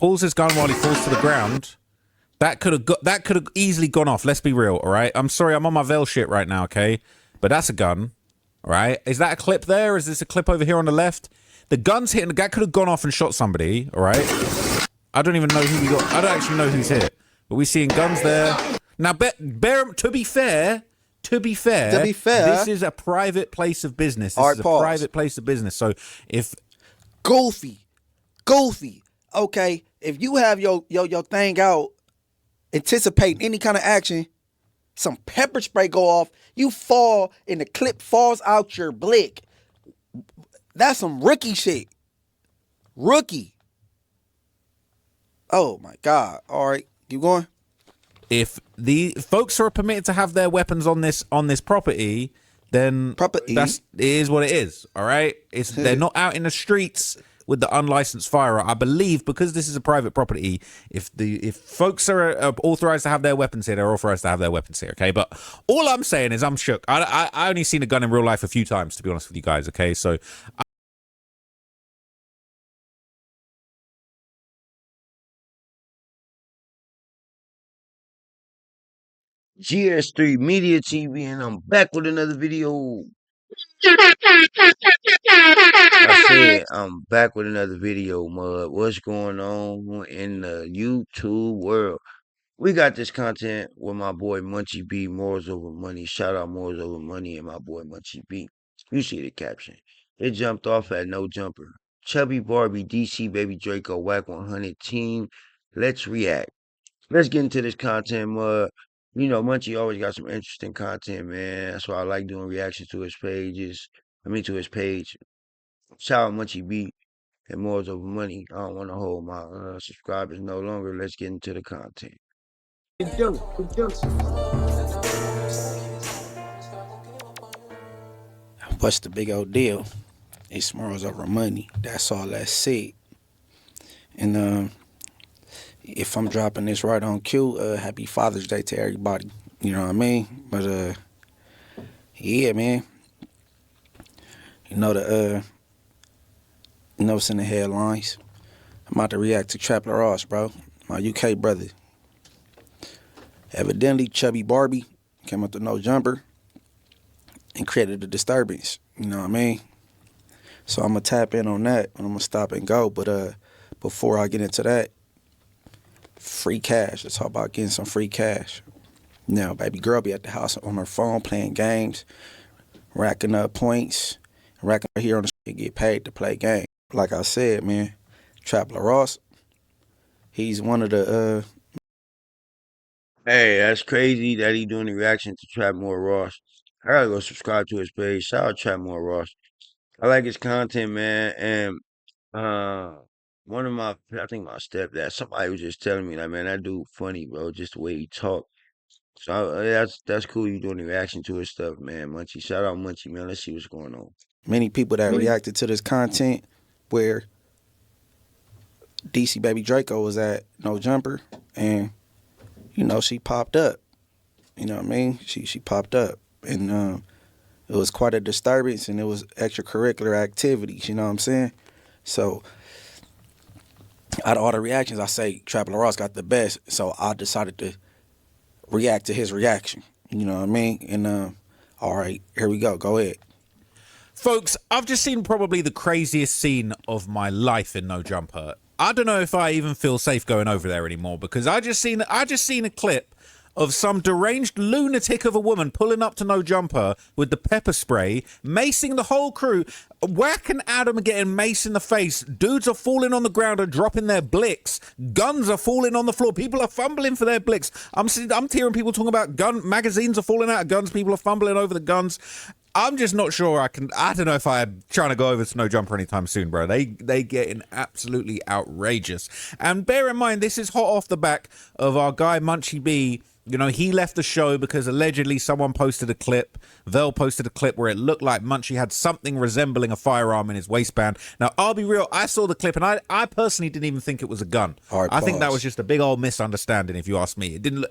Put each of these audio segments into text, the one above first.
pulls his gun while he falls to the ground. That could have easily gone off. Let's be real, all right? I'm sorry, I'm on my veil shit right now, okay? But that's a gun, all right? Is that a clip there? Is this a clip over here on the left? The gun's hitting. That could have gone off and shot somebody, all right? I don't even know who we got. I don't actually know who's hit. But we're seeing guns there. Now, to be fair, this is a private place of business. This is a private place of business. So if Goofy, okay, if you have your thing out, anticipating any kind of action, some pepper spray go off, you fall and the clip falls out your blick. That's some rookie shit. Rookie. Oh my God. All right, keep going. If the folks are permitted to have their weapons on this property, then it is what it is. All right, they're not out in the streets with the unlicensed firearm. I believe because this is a private property, if folks are authorized to have their weapons here, they're authorized to have their weapons here. Okay, but all I'm saying is I'm shook. I only seen a gun in real life a few times, to be honest with you guys. Okay, so. GS3 Media TV, and I'm back with another video. I said I'm back with another video, mud. What's going on in the YouTube world? We got this content with my boy Munchie B, Morals Over Money. Shout out Morals Over Money and my boy Munchie B. You see the caption. It jumped off at no jumper. Chubby Barbie, DC Baby Draco, Whack 100 team. Let's react. Let's get into this content, mud. You know, Munchie always got some interesting content, man. That's why I like doing reactions to his pages. To his page. Shout out Munchie B and Morals Over Money. I don't want to hold my subscribers no longer. Let's get into the content. What's the big old deal? It's Morals Over Money. That's all that's said. And if I'm dropping this right on cue, happy Father's Day to everybody. You know what I mean? But yeah, man. You know it's in the headlines. I'm about to react to Trapler Ross, bro. My UK brother. Evidently, Chubby Barbie came up to no jumper and created a disturbance. You know what I mean? So I'm gonna tap in on that and I'm gonna stop and go. But before I get into that, free cash. Let's talk about getting some free cash. Now, baby girl be at the house on her phone playing games, racking up points, racking up here on the street, get paid to play games. Like I said, man, Trapler Ross, he's one of the Hey, that's crazy that he doing the reaction to Trapmore Ross. I gotta go subscribe to his page. Shout out Trapmore Ross. I like his content, man. And one of my, I think my stepdad, somebody was just telling me like, man, that dude funny, bro. Just the way he talk. So that's cool. You doing the reaction to his stuff, man. Munchie, shout out Munchie, man. Let's see what's going on. many people that reacted to this content where DC Baby Draco was at no jumper, and you know she popped up. You know what I mean? She popped up, and it was quite a disturbance, and it was extracurricular activities. You know what I'm saying? So out of all the reactions, I say Trapler Ross got the best. So I decided to react to his reaction. You know what I mean? And all right, here we go. Go ahead. Folks, I've just seen probably the craziest scene of my life in No Jumper. I don't know if I even feel safe going over there anymore because I just seen a clip of some deranged lunatic of a woman pulling up to No Jumper with the pepper spray, macing the whole crew, whacking Adam and getting mace in the face. Dudes are falling on the ground and dropping their blicks. Guns are falling on the floor. People are fumbling for their blicks. I'm hearing people talking about magazines are falling out of guns. People are fumbling over the guns. I'm just not sure I don't know if I'm trying to go over to No Jumper anytime soon, bro. They getting absolutely outrageous. And bear in mind, this is hot off the back of our guy Munchie B. You know, he left the show because allegedly someone posted a clip. Vel posted a clip where it looked like Munchie had something resembling a firearm in his waistband. Now, I'll be real. I saw the clip and I personally didn't even think it was a gun. I think that was just a big old misunderstanding, if you ask me. It didn't look...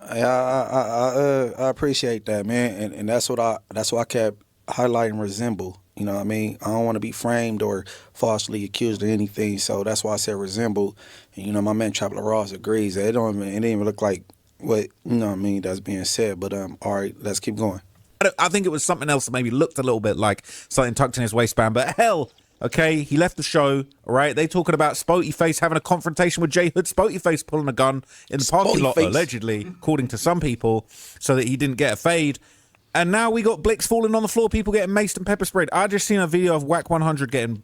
I appreciate that, man, and that's why I kept highlighting resemble. You know what I mean? I don't want to be framed or falsely accused of anything. So that's why I said resemble. And, you know, my man Trapper Ross agrees that it didn't even look like what, you know what I mean, that's being said. But all right, let's keep going. I think it was something else that maybe looked a little bit like something tucked in his waistband, but hell, okay, he left the show, all right? They talking about Spotty Face having a confrontation with J Hood, Spotty Face pulling a gun in the parking lot, allegedly, according to some people, so that he didn't get a fade. And now we got Blix falling on the floor, people getting maced and pepper sprayed. I just seen a video of Whack 100 getting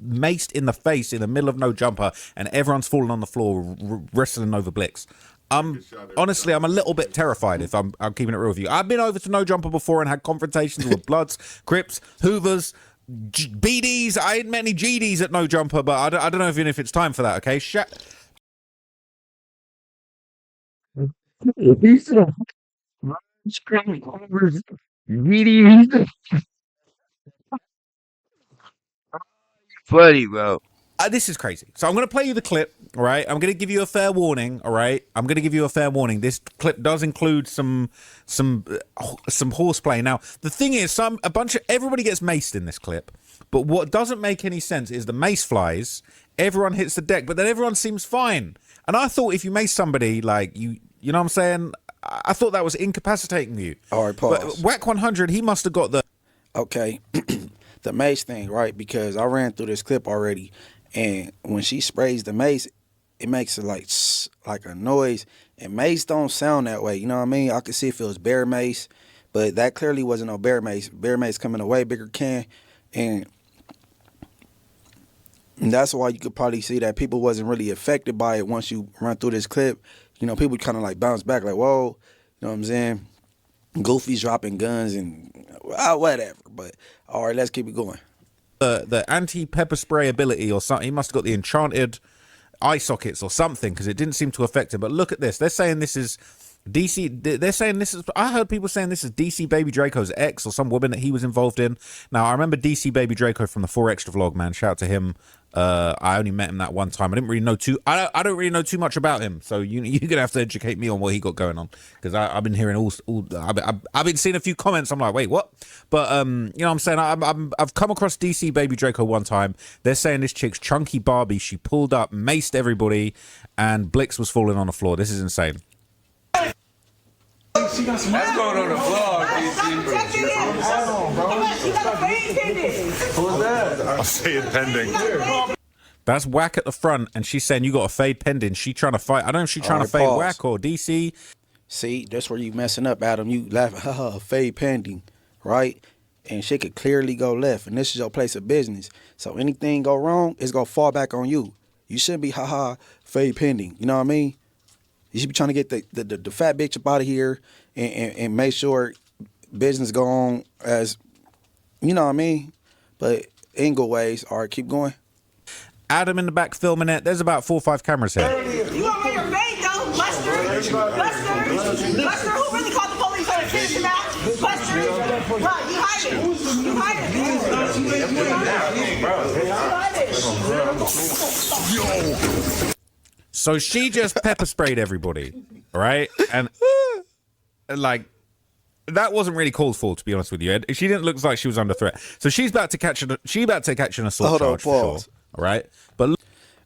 maced in the face in the middle of No Jumper, and everyone's falling on the floor, wrestling over Blix. Honestly, I'm a little bit terrified if I'm keeping it real with you. I've been over to No Jumper before and had confrontations with Bloods, Crips, Hoovers, BDs. I ain't met any GDs at No Jumper, but I don't know even if it's time for that, okay? Funny, bro. This is crazy. So I'm going to play you the clip, all right? I'm going to give you a fair warning, all right? I'm going to give you a fair warning. This clip does include some horseplay. Now, the thing is, everybody gets maced in this clip, but what doesn't make any sense is the mace flies, everyone hits the deck, but then everyone seems fine. And I thought if you mace somebody, like, you know what I'm saying? I thought that was incapacitating you. All right, pause. But Whack 100, he must have got the... Okay, the mace thing, right? Because I ran through this clip already. And when she sprays the mace, it makes it like a noise. And mace don't sound that way. You know what I mean? I could see if it was bear mace, but that clearly wasn't no bear mace. Bear mace coming a way bigger can. And that's why you could probably see that people wasn't really affected by it once you run through this clip. You know, people kind of like bounce back like, whoa, you know what I'm saying? Goofy's dropping guns and whatever. But all right, let's keep it going. The anti-pepper spray ability or something. He must have got the enchanted eye sockets or something because it didn't seem to affect him. But look at this. They're saying this is DC. They're saying this is... I heard people saying this is DC Baby Draco's ex or some woman that he was involved in. Now, I remember DC Baby Draco from the 4 Extra vlog, man. Shout out to him. I only met him that one time. I didn't really know I don't really know too much about him. So you're gonna have to educate me on what he got going on because I've been hearing I've been seeing a few comments. I'm like, wait, what? But you know what I'm saying? I've come across DC Baby Draco one time. They're saying this chick's chunky Barbie. She pulled up, maced everybody, and Blix was falling on the floor. This is insane. That's going on the vlog. Who's that? I'll say it pending. That's Whack at the front, and she's saying you got a fade pending. She trying to fight. I don't know if she's trying to fade Whack or DC. See, that's where you messing up, Adam. You laughing, haha, fade pending, right? And shit could clearly go left, and this is your place of business. So anything go wrong, it's gonna fall back on you. You shouldn't be haha, fade pending. You know what I mean? You should be trying to get the fat bitch up out of here and make sure business go on as, you know what I mean? But Ingle ways. All right, keep going. Adam in the back filming it. There's about 4 or 5 cameras here. You over your maid though, Buster? Buster, who really called the police on finish him out? Buster? Bro, you hiding. You hiding. So she just pepper sprayed everybody, right? And like that wasn't really called for, to be honest with you. Ed. She didn't look like she was under threat. So she's about to catch an assault charge for sure. All right, but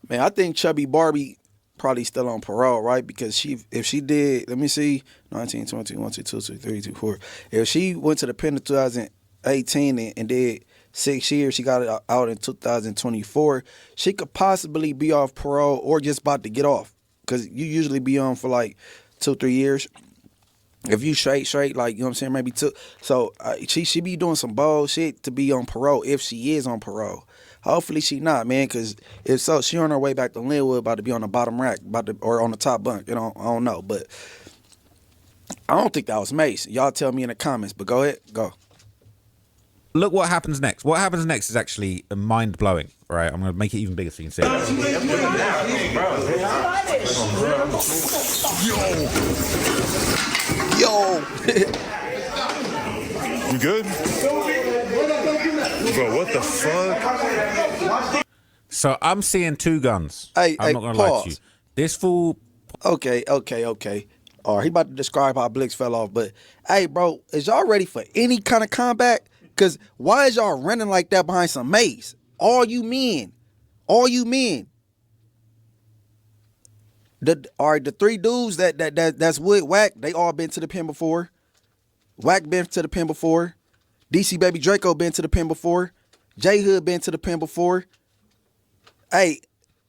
man, I think Chubby Barbie probably still on parole, right? Because if she did, let me see, 19, 20, 1, 2, 2, 3, 2, 4. If she went to the pen in 2018 and did 6 years, she got it out in 2024, she could possibly be off parole or just about to get off. Because you usually be on for like 2-3 years. If you straight, like, you know what I'm saying, maybe 2. So she be doing some bullshit to be on parole if she is on parole. Hopefully she not, man, because if so, she on her way back to Linwood, about to be on the bottom rack, or on the top bunk. You know, I don't know. But I don't think that was Mace. Y'all tell me in the comments, but go ahead, go. Look what happens next. What happens next is actually mind-blowing, right? I'm going to make it even bigger so you can see it. Yo. You good? Bro, what the fuck? So I'm seeing 2 guns. Hey, I'm not going to lie to you. This fool... Okay. All right, he about to describe how Blix fell off, but hey, bro, is y'all ready for any kind of combat? Cause why is y'all running like that behind some mace? All you men. The 3 dudes that's with Wack, they all been to the pen before. Wack been to the pen before. DC Baby Draco been to the pen before. J Hood been to the pen before. Hey,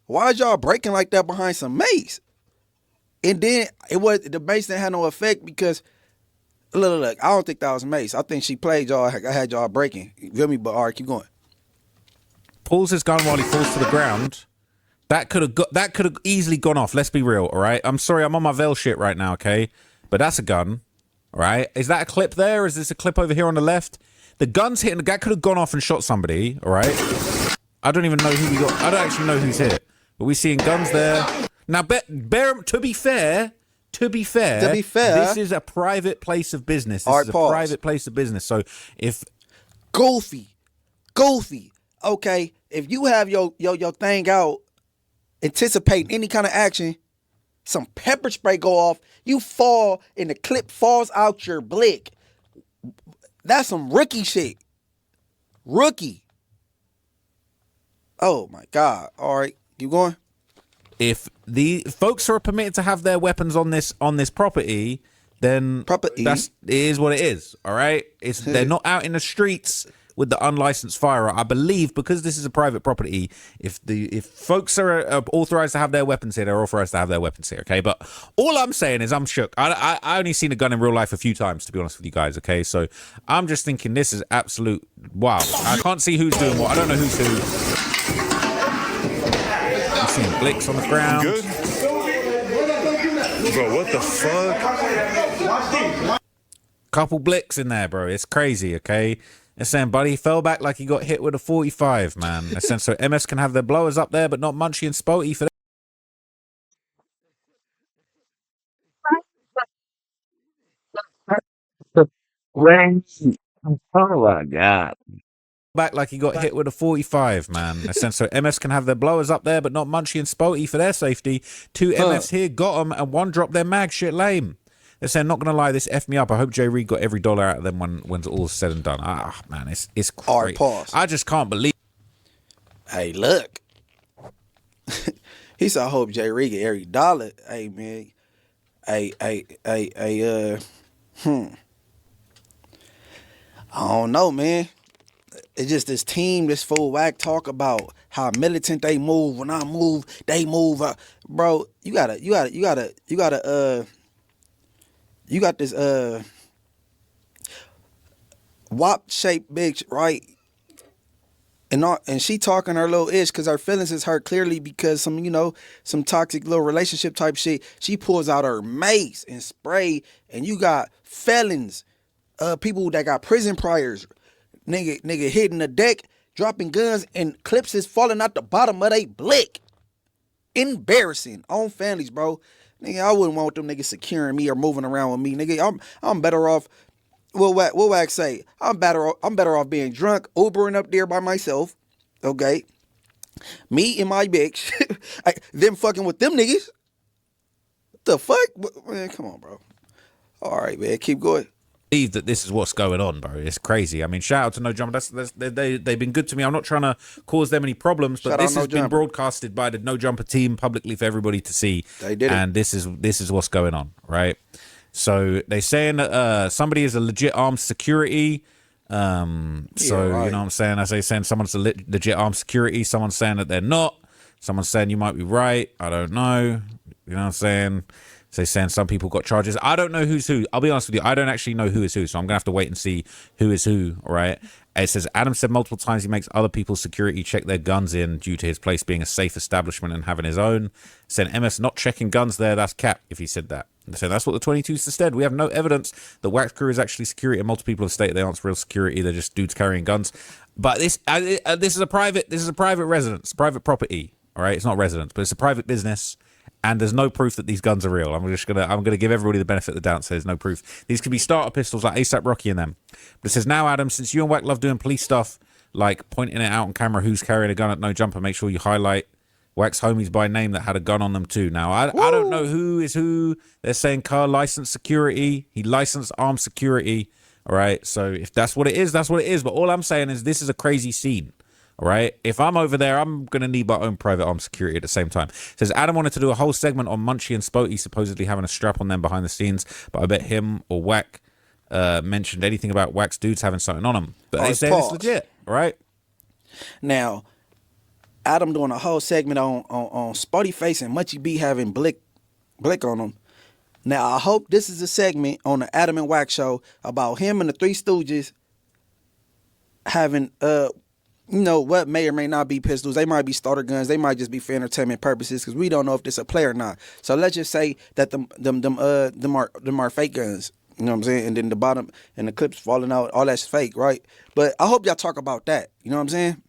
why is y'all breaking like that behind some mace? And then the mace didn't have no effect because look, I don't think that was mace. I think she played y'all. I had y'all breaking. You feel me? But all right, keep going. Pulls his gun while he falls to the ground. That could have easily gone off. Let's be real, all right? I'm sorry, I'm on my veil shit right now, okay? But that's a gun, all right? Is that a clip there? Or is this a clip over here on the left? The gun's hitting. That could have gone off and shot somebody, all right? I don't even know who we got. I don't actually know who's hit. But we're seeing guns there. Now, to be fair, this is a private place of business. This is a private place of business. So if Goofy, okay, if you have your thing out, anticipating any kind of action, some pepper spray go off, you fall and the clip falls out your blick. That's some rookie shit. Rookie. Oh my God. All right, keep going. If the folks are permitted to have their weapons on this property, then it is what it is. All right, they're not out in the streets with the unlicensed firearm. I believe because this is a private property, if folks are authorized to have their weapons here, they're authorized to have their weapons here. Okay, but all I'm saying is I'm shook. I only seen a gun in real life a few times, to be honest with you guys. Okay, so I'm just thinking this is absolute wow. I can't see who's doing what. I don't know who's who. I'm seeing blicks on the ground. Good? Bro, what the fuck? Couple blicks in there, bro. It's crazy, okay? They're saying, buddy, he fell back like he got hit with a 45, man. They're saying, so MS can have their blowers up there, but not Munchie and Spotty for that. Oh, my God. Back like he got hit with a 45, man. They're saying, so MS can have their blowers up there, but not Munchie and Spotty for their safety. 2 MS here got them, and 1 dropped their mag. Shit lame. They're saying, not gonna lie, this F me up. I hope J Reed got every dollar out of them when it's all said and done. Ah, man, it's great. Pause. I just can't believe. Hey, look. He said, I hope J Reed get every dollar. Hey, man. I don't know, man. It's just this team, this full Wack talk about how militant they move. When I move, they move. Bro, you got this wop shaped bitch, right? And she talking her little ish because her feelings is hurt clearly because some toxic little relationship type shit. She pulls out her mace and spray, and you got felons, people that got prison priors, nigga hitting the deck, dropping guns, and clips is falling out the bottom of they blick. Embarrassing on families, bro. Nigga, I wouldn't want them niggas securing me or moving around with me. Nigga, I'm better off. What Wack say? I'm better off being drunk, Ubering up there by myself. Okay, me and my bitch, them fucking with them niggas. What the fuck, man? Come on, bro. All right, man, keep going. Believe that this is what's going on, bro. It's crazy. I mean, shout out to No Jumper. They've been good to me. I'm not trying to cause them any problems, but this has been broadcasted by the No Jumper team publicly for everybody to see. They did it. And this is what's going on, right? So they're saying that somebody is a legit armed security. You know what I'm saying? As they saying someone's a legit armed security. Someone's saying that they're not. Someone's saying you might be right. I don't know. You know what I'm saying? So they're saying some people got charges. I don't know who's who. I'll be honest with you. I don't actually know who is who. So I'm going to have to wait and see who is who. All right. It says Adam said multiple times he makes other people's security check their guns in due to his place being a safe establishment and having his own. Said MS not checking guns there. That's cap if he said that. So that's what the 22s said. We have no evidence the Wax crew is actually security, and multiple people have stated they aren't real security. They're just dudes carrying guns. But this is a private residence, private property. All right, it's not residence, but it's a private business, and there's no proof that these guns are real. I'm gonna give everybody the benefit of the doubt. So there's no proof. These could be starter pistols like ASAP Rocky and them. But it says now, Adam, since you and Wack love doing police stuff, like pointing it out on camera who's carrying a gun at No Jumper, make sure you highlight Wax homies by name that had a gun on them too. Now, I don't know who is who. They're saying car licensed security. He licensed armed security. All right. So if that's what it is, that's what it is. But all I'm saying is this is a crazy scene. All right. If I'm over there, I'm going to need my own private armed security at the same time. It says Adam wanted to do a whole segment on Munchie and Spotey supposedly having a strap on them behind the scenes. But I bet him or Wack mentioned anything about Wack's dudes having something on them. But they say it's legit. All right. Now, Adam doing a whole segment on Spotty Face and Munchie B having blick on him. Now, I hope this is a segment on the Adam and Wack show about him and the Three Stooges having, what may or may not be pistols. They might be starter guns. They might just be for entertainment purposes because we don't know if this a play or not. So let's just say that them are fake guns. You know what I'm saying? And then the bottom and the clips falling out, all that's fake, right? But I hope y'all talk about that. You know what I'm saying?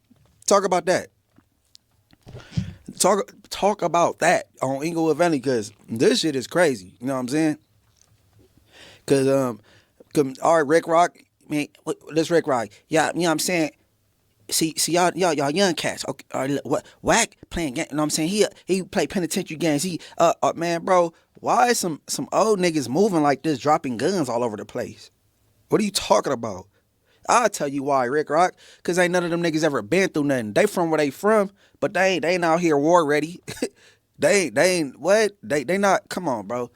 Talk about that. Talk about that on Inglewood Valley because this shit is crazy. You know what I'm saying? Because, all right, Rick Rock, man, let's Rick Rock. Yeah, you know what I'm saying? See y'all young cats. Okay, all right, what Wack playing game? You know what I'm saying? He play penitentiary games. Man, bro, why is some old niggas moving like this, dropping guns all over the place? What are you talking about? I'll tell you why, Rick Rock. Because ain't none of them niggas ever been through nothing. They from where they from, but they ain't out here war ready. they ain't what? They not. Come on, bro.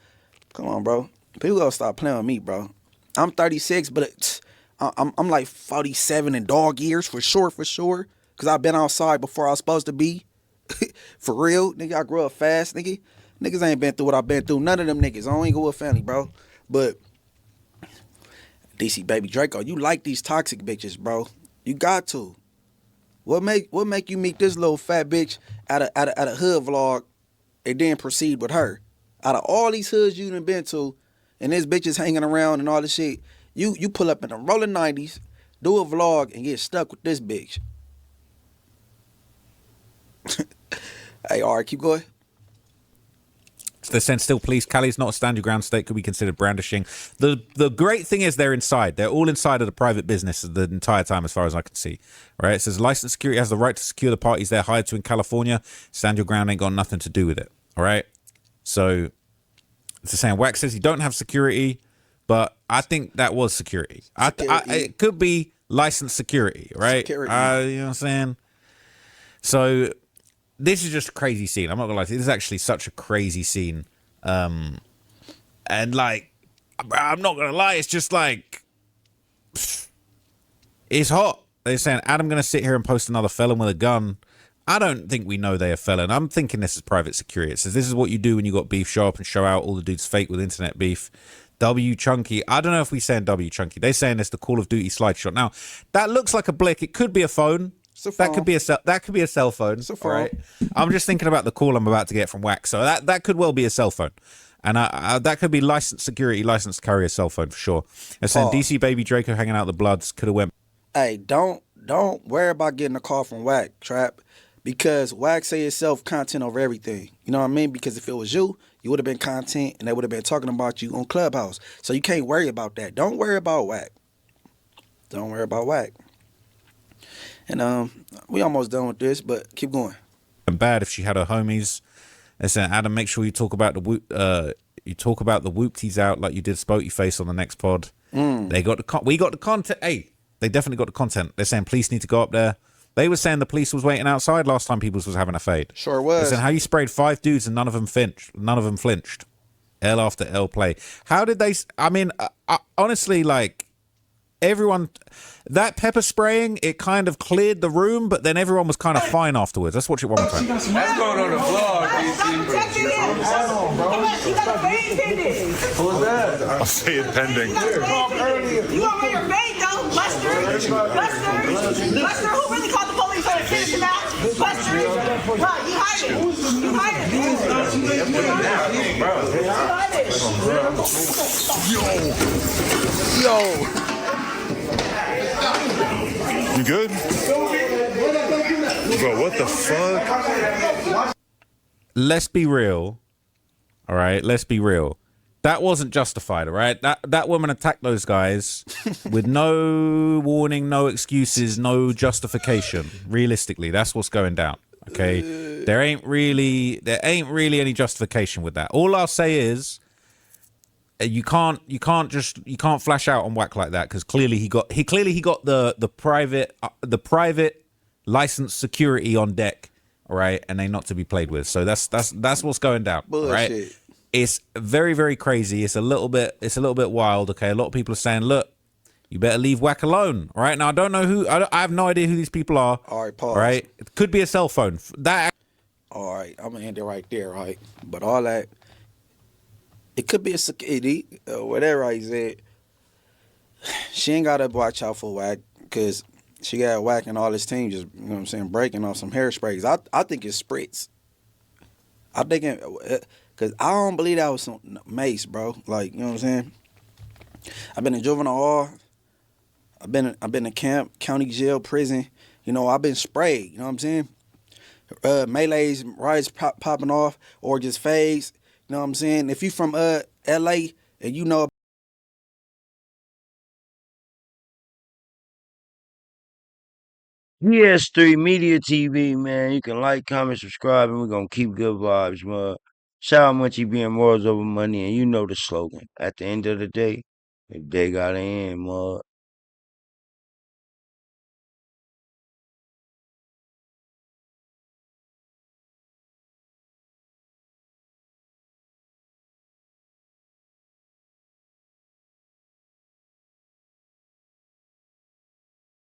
People gonna stop playing with me, bro. I'm 36, but I'm like 47 in dog years for sure. Because I've been outside before I was supposed to be. For real, nigga, I grew up fast, nigga. Niggas ain't been through what I've been through. None of them niggas. I ain't go with family, bro. But DC baby Draco, you like these toxic bitches, bro. You got to. What make you meet this little fat bitch at a hood vlog and then proceed with her? Out of all these hoods you done been to, and this bitch is hanging around and all this shit, you pull up in the rolling 90s, do a vlog, and get stuck with this bitch. Hey, all right, keep going. They're saying still police. Cali's not a stand your ground state, could be considered brandishing. The great thing is they're inside. They're all inside of the private business the entire time as far as I can see. Right? It says licensed security has the right to secure the parties they're hired to in California. Stand your ground ain't got nothing to do with it. All right? So it's the same. Wax says you don't have security, but I think that was security. It could be licensed security, right? Security. You know what I'm saying? So this is just a crazy scene. I'm not gonna lie to you. This is actually such a crazy scene. And like, I'm not gonna lie, it's just like, it's hot. They're saying, Adam gonna sit here and post another felon with a gun. I don't think we know they're a felon. I'm thinking this is private security. It says this is what you do when you got beef. Show up and show out. All the dudes fake with internet beef. W Chunky. I don't know if we saying W Chunky. They're saying it's the Call of Duty slide shot. Now, that looks like a blick. It could be a phone. That could be a cell phone. It's a phone. Right? I'm just thinking about the call I'm about to get from Wax. So that could well be a cell phone. And that could be licensed security, licensed carrier cell phone for sure. They're saying DC baby Draco hanging out the bloods could have went. Hey, don't worry about getting a call from Wack, Trap, because Wack say itself content over everything. You know what I mean? Because if it was you would have been content and they would have been talking about you on Clubhouse. So you can't worry about that. Don't worry about Wack. Don't worry about Wack. And we almost done with this, but keep going. Bad if she had her homies. They said, Adam, make sure you talk about the whoopties out like you did Spotey Face on the next pod. They got we got the content. Hey, they definitely got the content. They're saying police need to go up there. They were saying the police was waiting outside last time people was having a fade. Sure was. They said how you sprayed 5 dudes and none of them flinched. L after L play. How did they? I mean, honestly, like. Everyone, that pepper spraying, it kind of cleared the room, but then everyone was kind of fine afterwards. Let's watch it one more time. That's going on the vlog, Who's that? I'll say it pending. You over your vein, though, Buster, who really called the police on and finished him out? Buster, bro, you hiding. Yo. You good? Bro, what the fuck? Let's be real. All right, let's be real. That wasn't justified, all right? That woman attacked those guys with no warning, no excuses, no justification. Realistically, that's what's going down. Okay? There ain't really any justification with that. All I'll say is You can't flash out on whack like that because clearly he got the private licensed security on deck, all right, and they not to be played with. So that's what's going down. Bullshit. Right? It's very, very crazy. It's a little bit wild. Okay, a lot of people are saying, look, you better leave whack alone. All right, now I don't know who. I have no idea who these people are. All right, pause. All right, it could be a cell phone. That. All right, I'm gonna end it right there, right? But all that, it could be a security, whatever I said. She ain't gotta watch out for whack because she got whack and all this team just, you know what I'm saying, breaking off some hairsprays. I think it's spritz. I think it, because I don't believe that was some mace, bro. Like, you know what I'm saying? I've been in juvenile hall. I've been in camp, county jail, prison. You know, I've been sprayed. You know what I'm saying? Melees, riots popping off, or just fades. You know what I'm saying? If you from L.A. and you know. PS3 Media TV, man. You can like, comment, subscribe, and we're gonna keep good vibes, man. Shout out Munchie being morals over money, and you know the slogan. At the end of the day, if they gotta end, man.